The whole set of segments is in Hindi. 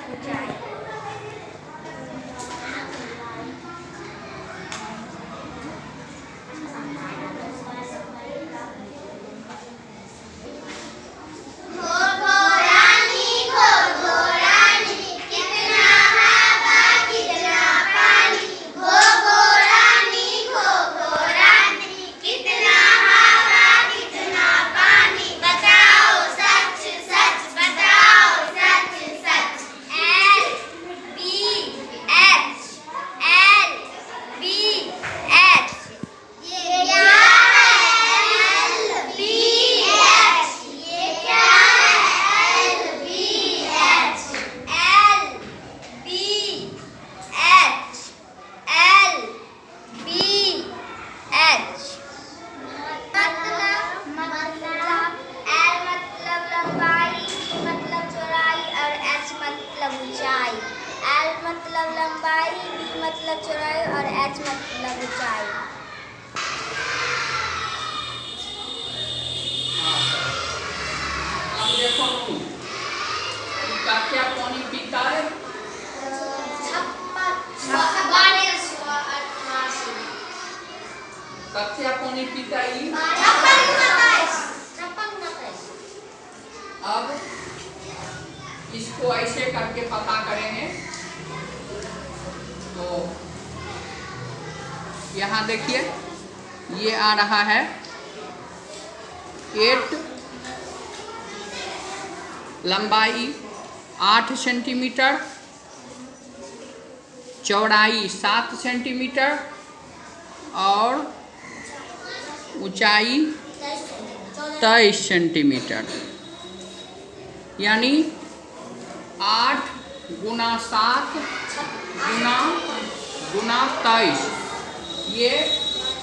ऊंचाई। एल मतलब लंबाई, बी मतलब चौड़ाई और एच मतलब ऊंचाई। अब देखो इसका क्या पानी पीता है? कच्चा पानी पीता है। अब इसको ऐसे करके पता करेंगे तो यहाँ देखिए ये आ रहा है 8, लंबाई 8 सेंटीमीटर, चौड़ाई 7 सेंटीमीटर और ऊंचाई 23 सेंटीमीटर, यानी 8 गुना 7 गुना 23, ये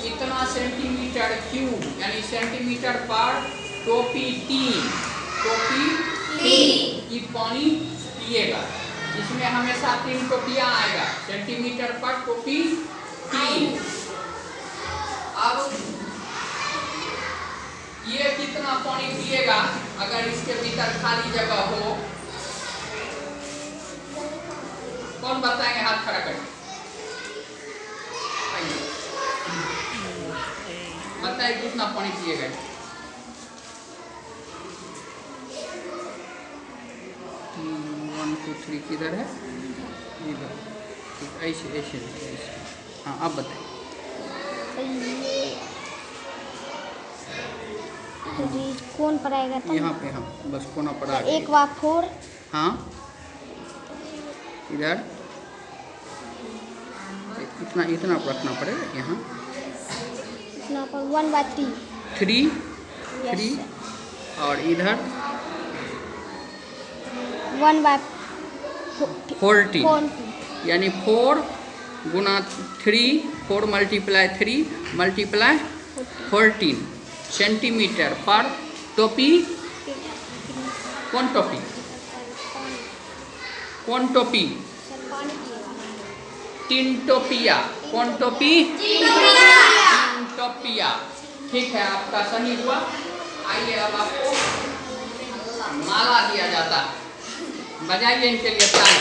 इतना सेंटीमीटर क्यूब, यानी सेंटीमीटर पर टोपी 3 की पानी पिएगा। इसमें हमेशा 3 टोपियाँ आएगा, सेंटीमीटर पर टोपी 3। अब ये कितना पानी पिएगा अगर इसके भीतर खाली जगह हो? कौन बताएंगे? हाथ खड़ा करके बताइए कितना पानी पिएगा। वन टू थ्री किधर है? इधर। ऐसे ऐसे ऐसे। हाँ अब बताइए। कौन पड़ेगा? यहाँ पे हाँ बस कोना पड़ा। एक वा 4। हाँ इधर इतना रखना पड़ेगा यहाँ। इतना पर 1/3 3 और इधर 1/14, यानी 4 गुना 3, 4 मल्टीप्लाई 3 मल्टीप्लाई 14 सेंटीमीटर पर टोपी। कौन टोपी? कौन टोपी? 3 टोपिया। कौन टोपी? 3 टोपिया। ठीक है, आपका सही हुआ। आइए अब आपको माला दिया जाता है, बजाइए इनके लिए ताली।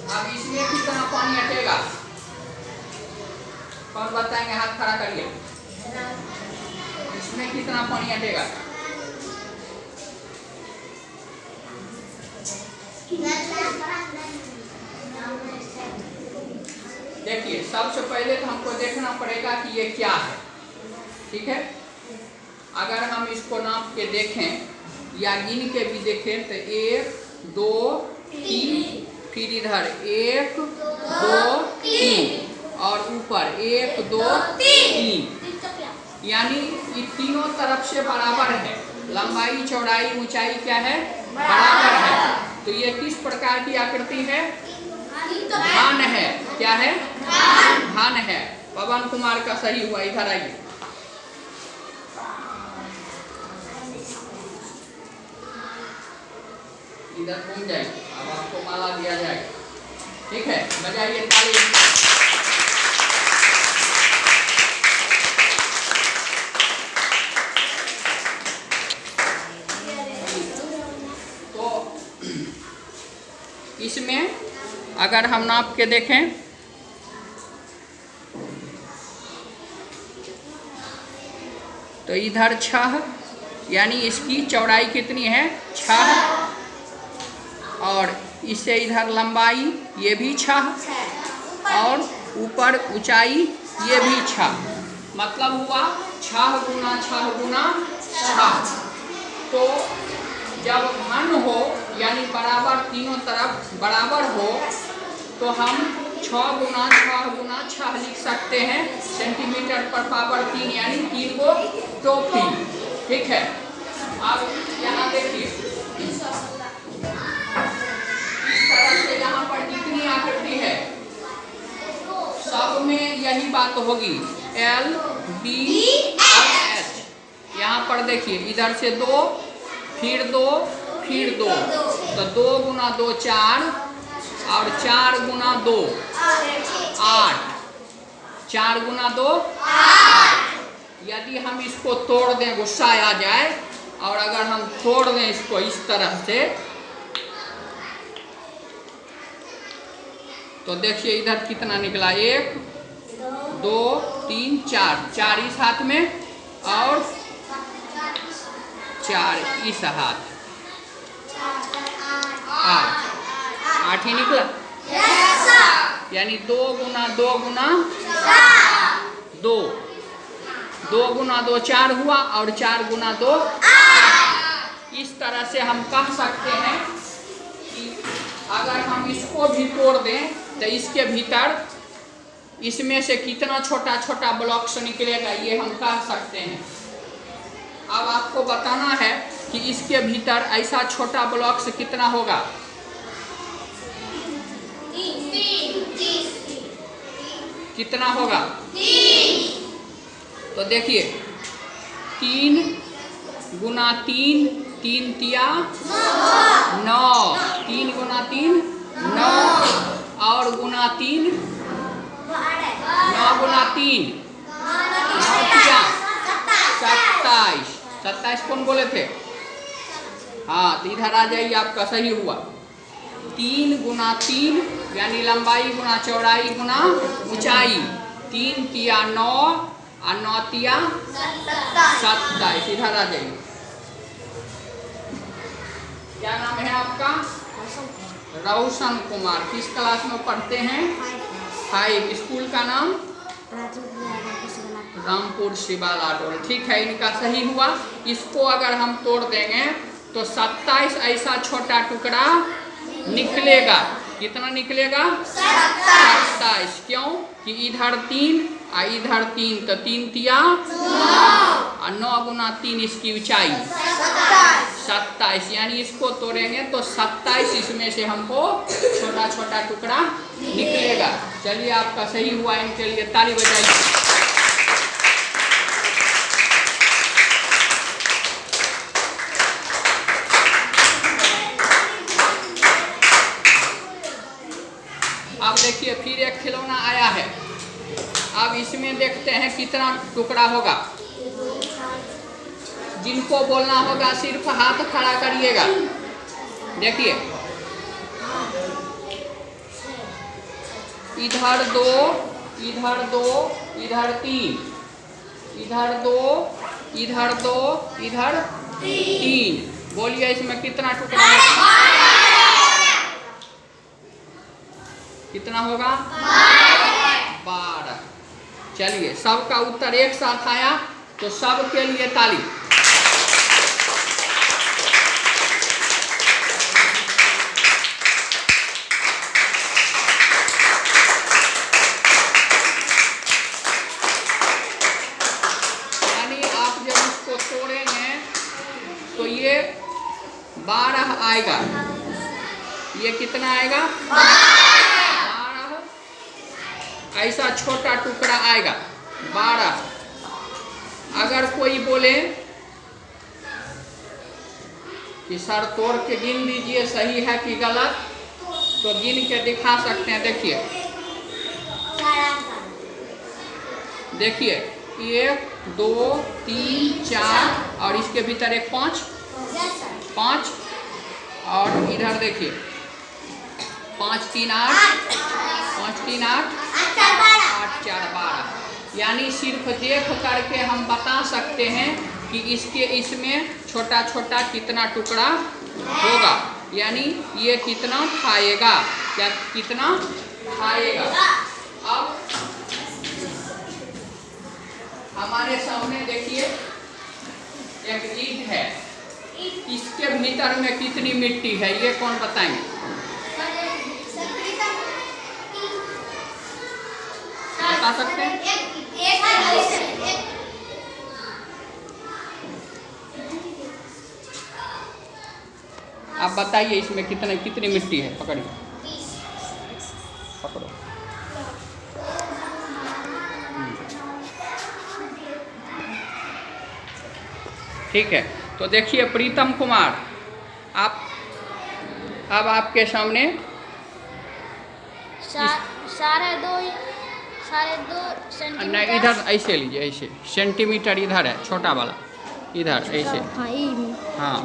अब इसमें कितना पानी हटेगा? कौन बताएंगे? हाथ खड़ा करिए। इसमें कितना पानी हटेगा? देखिए, सबसे पहले तो हमको देखना पड़ेगा कि ये क्या है। ठीक है, अगर हम इसको नाप के देखें या गिन के भी देखें तो 1 2 3, फिर इधर 1 2 3 और ऊपर 1 2 3, यानी ये तीनों तरफ से बराबर है। लंबाई चौड़ाई ऊंचाई क्या है? बराबर है। तो ये किस प्रकार की आकृति है? घन है। क्या है? घन है। पवन कुमार का सही हुआ। इधर आइए। इधर घूम जाएगी। अब आपको माला दिया जाएगा। ठीक है। बजाइए ताली। तो इसमें अगर हम नाप के देखें तो इधर 6, यानी इसकी चौड़ाई कितनी है 6, और इससे इधर लंबाई ये भी 6, और ऊपर ऊंचाई ये भी 6, मतलब हुआ 6 गुना 6 गुना 6। तो जब घन हो यानी बराबर, तीनों तरफ बराबर हो, तो हम 6 गुना 6 गुना 6 लिख सकते हैं सेंटीमीटर पर पावर 3, यानी 3 को टोपी। ठीक है, अब यहाँ देखिए इस तरह से यहाँ पर जितनी आकृति है सब में यही बात होगी, L, B और H। यहाँ पर देखिए इधर से 2, फिर 2, फिर 2, तो 2 गुना 2 4, और 4 गुना 2 8, 4 गुना 2 8। यदि हम इसको तोड़ दें, गुस्सा आ जाए, और अगर हम तोड़ दें इसको इस तरह से, तो देखिए इधर कितना निकला, 1 2 3 4, 4 इस हाथ में और 4 इस हाथ, 8 ही निकला। यानी 2 गुना 2 गुना 2, 2 गुना 2 4 हुआ, और 4 गुना 2 8। इस तरह से हम कह सकते हैं कि अगर हम इसको भी तोड़ दें तो इसके भीतर इसमें से कितना छोटा छोटा ब्लॉक्स निकलेगा, ये हम कह सकते हैं। अब आपको बताना है कि इसके भीतर ऐसा छोटा ब्लॉक्स कितना होगा। कितना होगा? तो देखिए 3 गुना 3, 3 तिया 9, 3 गुना 3 9, और गुना 3 9 गुना 3 9 तिया 27। 27 कौन बोले थे? हाँ, तो इधर आ जाइए, आपका सही हुआ। 3 गुना 3 यानी लंबाई गुना चौड़ाई गुना ऊंचाई, 3 तिया 9 और 9 तिया 27। इधर आ जाइए। क्या नाम है आपका? रोशन कुमार। किस क्लास में पढ़ते हैं? 5। स्कूल का नाम? रामपुर शिवाला टोल। ठीक है, इनका सही हुआ। इसको अगर हम तोड़ देंगे तो 27 ऐसा छोटा टुकड़ा निकलेगा। कितना निकलेगा? 27। क्यों कि इधर 3 और इधर 3, तो 3 तिया 9 और 9 गुना 3 इसकी ऊंचाई 27। यानी इसको तोड़ेंगे तो 27 इसमें से हमको छोटा छोटा टुकड़ा निकलेगा। चलिए, आपका सही हुआ। इनके लिए ताली बजाइए। अब देखिए फिर एक खिलौना आया है। अब इसमें देखते हैं कितना टुकड़ा होगा। जिनको बोलना होगा सिर्फ हाथ खड़ा करिएगा। देखिए इधर 2, इधर 2, इधर 3, इधर 2, इधर 2, इधर 3। बोलिए इसमें कितना टुकड़ा होगा? कितना होगा? 12। चलिए, सबका उत्तर एक साथ आया, तो सबके लिए ताली। यानी आप जब इसको तोड़ेंगे तो ये 12 आएगा। ये कितना आएगा? 12। ऐसा छोटा टुकड़ा आएगा 12। अगर कोई बोले कि सर तोड़ के गिन दीजिए, सही है कि गलत, तो गिन के दिखा सकते हैं। देखिए देखिए 1 2 3 4 और इसके भीतर एक 5 और इधर देखिए 5 3 8 5 3 8 8 4 12। यानी सिर्फ देख करके हम बता सकते हैं कि इसमें छोटा छोटा कितना टुकड़ा होगा, यानी ये कितना खाएगा या कितना खाएगा। अब हमारे सामने देखिए एक ईंट है, इसके भीतर में कितनी मिट्टी है ये कौन बताएंगे? बता सकते हैं? आप बताइए इसमें कितनी मिट्टी है? पकड़िए, पकड़ो। ठीक है, तो देखिए प्रीतम कुमार, आप अब आपके सामने 2.5 सेंटीमीटर। नहीं, इधर ऐसे लीजिए, ऐसे सेंटीमीटर इधर है, छोटा वाला इधर ऐसे। हाँ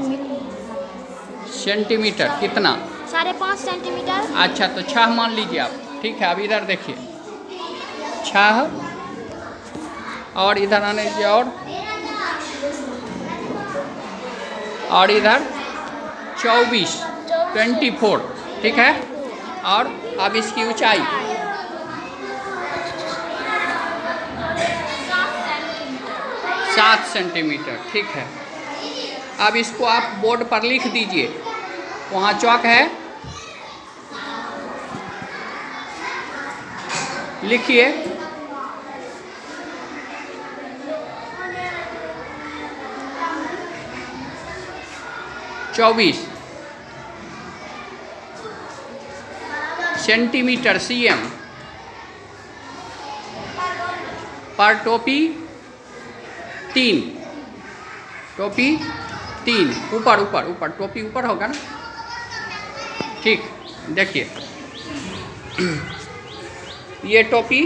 सेंटीमीटर कितना? 5.5 सेंटीमीटर। अच्छा तो 6 मान लीजिए आप। ठीक है, अब इधर देखिए 6 और इधर आने दीजिए और इधर 24 ठीक है। और अब इसकी ऊंचाई 7 सेंटीमीटर। ठीक है, अब इसको आप बोर्ड पर लिख दीजिए, वहाँ चौक है, लिखिए। चौबीस सेंटीमीटर cm पर टोपी 3 ऊपर टोपी ऊपर होगा ना। ठीक, देखिए ये टोपी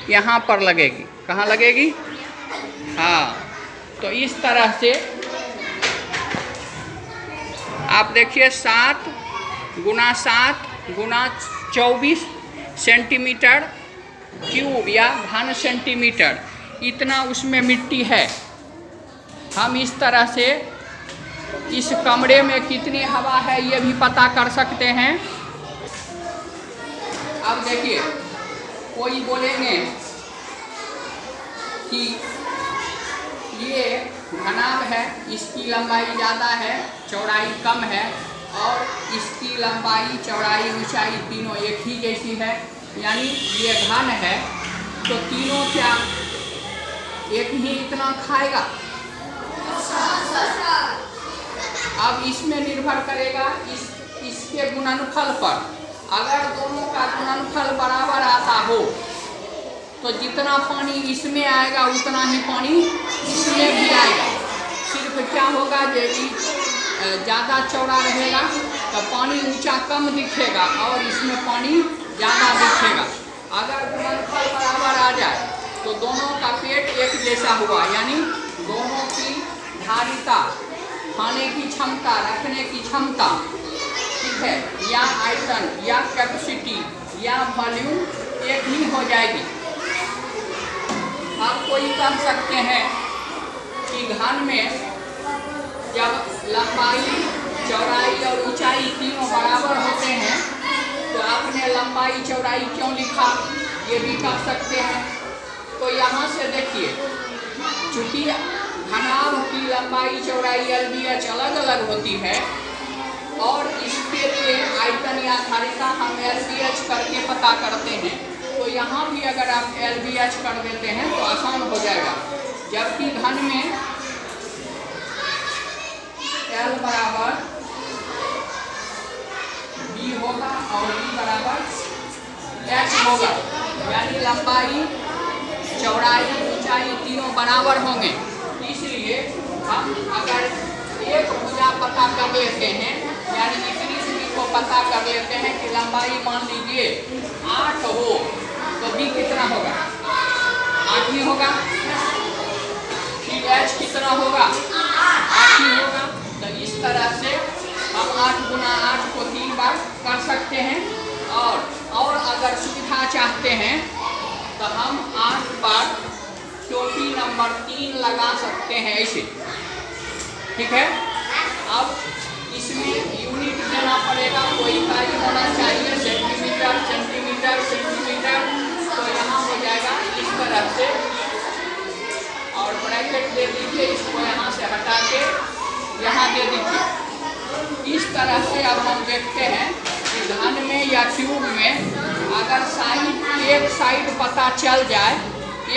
यहाँ पर लगेगी। कहाँ लगेगी? हाँ, तो इस तरह से आप देखिए 7 × 7 × 24 सेंटीमीटर क्यूब या घन सेंटीमीटर, इतना उसमें मिट्टी है। हम इस तरह से इस कमरे में कितनी हवा है ये भी पता कर सकते हैं। अब देखिए कोई बोलेंगे कि ये घनाभ है, इसकी लंबाई ज़्यादा है, चौड़ाई कम है, और इसकी लंबाई चौड़ाई ऊंचाई तीनों एक ही जैसी है, यानी ये घन है, तो तीनों क्या एक ही इतना खाएगा? अब इसमें निर्भर करेगा इसके गुणनफल पर। अगर दोनों का गुणनफल बराबर आता हो तो जितना पानी इसमें आएगा उतना ही पानी इसमें भी आएगा। सिर्फ क्या होगा, यदि ज़्यादा चौड़ा रहेगा तो पानी ऊंचा कम दिखेगा और इसमें पानी ज़्यादा दिखेगा। अगर गुणनफल बराबर आ जाए तो दोनों का पेट एक जैसा हुआ, यानी दोनों की धारिता, खाने की क्षमता, रखने की क्षमता, ठीक है, या आयतन या कैपेसिटी या वॉल्यूम एक ही हो जाएगी। आप कोई कह सकते हैं कि घन में जब लंबाई, चौड़ाई और ऊंचाई तीनों बराबर होते हैं तो आपने लंबाई चौड़ाई क्यों लिखा, ये भी कह सकते हैं। तो यहाँ से देखिए, चूँकि घनाभ की लंबाई चौड़ाई LBH अलग अलग होती है और इसके लिए आयतन या धारिता हम LBH करके पता करते हैं, तो यहाँ भी अगर आप LBH कर देते हैं तो आसान हो जाएगा। जबकि घन में L बराबर B होगा और B बराबर H होगा, यानी लंबाई, चौड़ाई, ऊंचाई तीनों बराबर होंगे। इसलिए हम अगर एक भुजा पता कर लेते हैं, यानी इतनी दूरी को पता कर लेते हैं कि लंबाई मान लीजिए 8 हो तो b कितना होगा, 8 ही होगा। फिर h कितना होगा, 8 ही होगा। तो इस तरह से हम 8 गुना 8 को 3 बार कर सकते हैं। और अगर सुविधा चाहते हैं तो हम 8 पर टोपी नंबर 3 लगा सकते हैं ऐसे, ठीक है। अब इसमें यूनिट देना पड़ेगा, कोई इकाई होना चाहिए, सेंटीमीटर सेंटीमीटर सेंटीमीटर। तो यहाँ हो जाएगा इस तरह से, और ब्रैकेट दे दीजिए, इसको यहाँ से हटा के यहाँ दे दीजिए। इस तरह से अब हम देखते हैं कि घन में या क्यूब में अगर साइड, एक साइड पता चल जाए,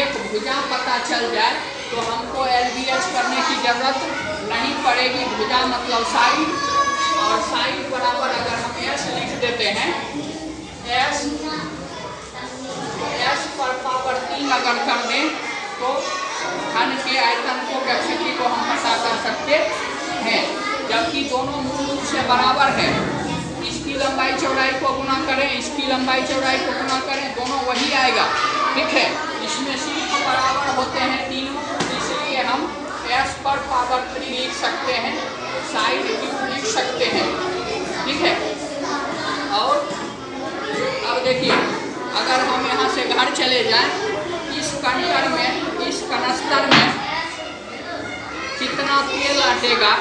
एक भुजा पता चल जाए, तो हमको LBH करने की जरूरत नहीं पड़ेगी। भुजा मतलब साइड, और साइड बराबर अगर हम S लिख देते हैं, S पर पावर 3 अगर कर दें तो घन के आयतन को, कैपेसिटी को हम पता कर सकते हैं। जबकि दोनों मूल रूप से बराबर है। इसकी लंबाई चौड़ाई को गुना करें, इसकी लंबाई चौड़ाई को गुना करें, दोनों वही आएगा, ठीक है। इसमें सिर्फ बराबर होते हैं तीनों, इसलिए हम S पर पावर 3 लिख सकते हैं, साइड क्यूब लिख सकते हैं, ठीक है। और अब देखिए, अगर हम यहाँ से घर चले जाएं, इस कंटर में, इस कनस्तर में कितना तेल अटेगा,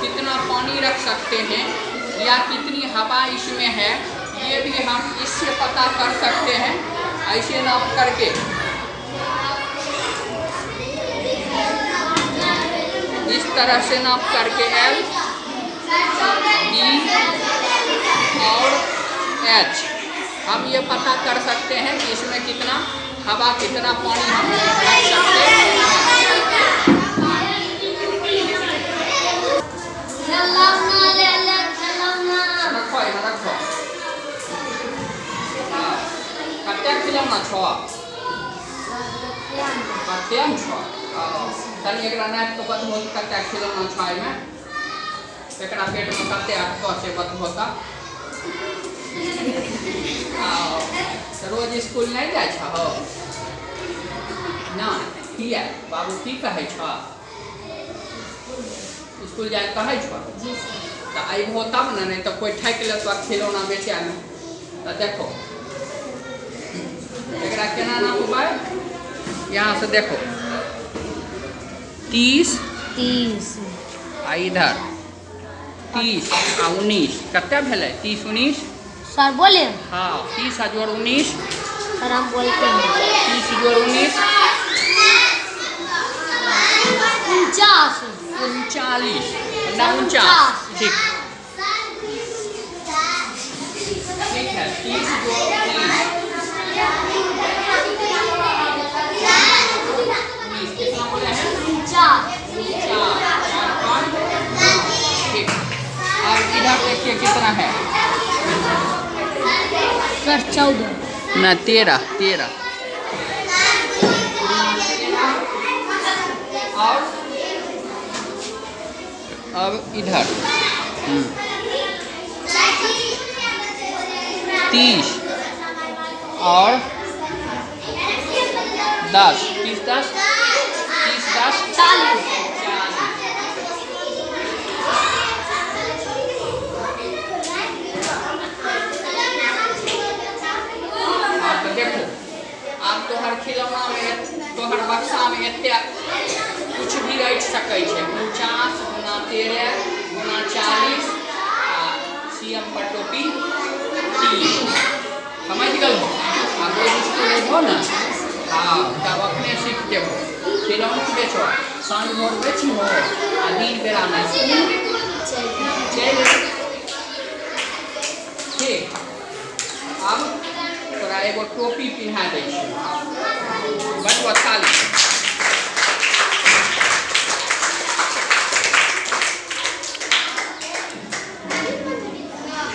कितना पानी रख सकते हैं, या कितनी हवा इसमें है, ये भी हम इससे पता कर सकते हैं, ऐसे नाप करके। इस तरह से नाप करके L, D और H हम ये पता कर सकते हैं कि इसमें कितना हवा, कितना पानी हम रख सकते हैं। रखो कत्या खिलौना छ, कत्या छ, तनी एकरा नाप के बतबो कत्या खिलौना छ, एमे एकरा पेट में कत्ते आटको से बतबो त। रोज स्कूल नहीं जाय छ हो ना, किया बाबू की कहे छ, स्कूल जाए कहे छ तो अबो तब ना, नहीं तो कोई ठक ले तो खिलौना बेचे में। तो देखो एकरा केना नापबै, यहाँ से देखो 30 आ इधर 30 आ 19 कत्ते भेलै, 30 19 सर बोले। हाँ 30 जोड़ 19, सर हम बोलते हैं 30 जोड़ 19 49 39 49, ठीक ठीक है। 30 जोड़ 19 कितना बोले हैं, 49। ठीक। और इधर देखिए कितना है, सर 14 ना 13। और अब इधर 30 और 10, 30 10 30 10 40। तो देखो आप तोहर खिलौना में, तोहर बक्सा में एते कुछ भी रख सकै छै, 49 गुना 13 गुना 40 CM पर टोपी 3, समझ गल हो। आप स्कूल हो ना, हाँ तब अपने सीख के हो, खिलौना बेचो, साँझ भोर बेची हो आ दिन बेरा नहीं चल, ठीक। अब तोरा एगो टोपी पिन्हा दै छी, बड़ अच्छा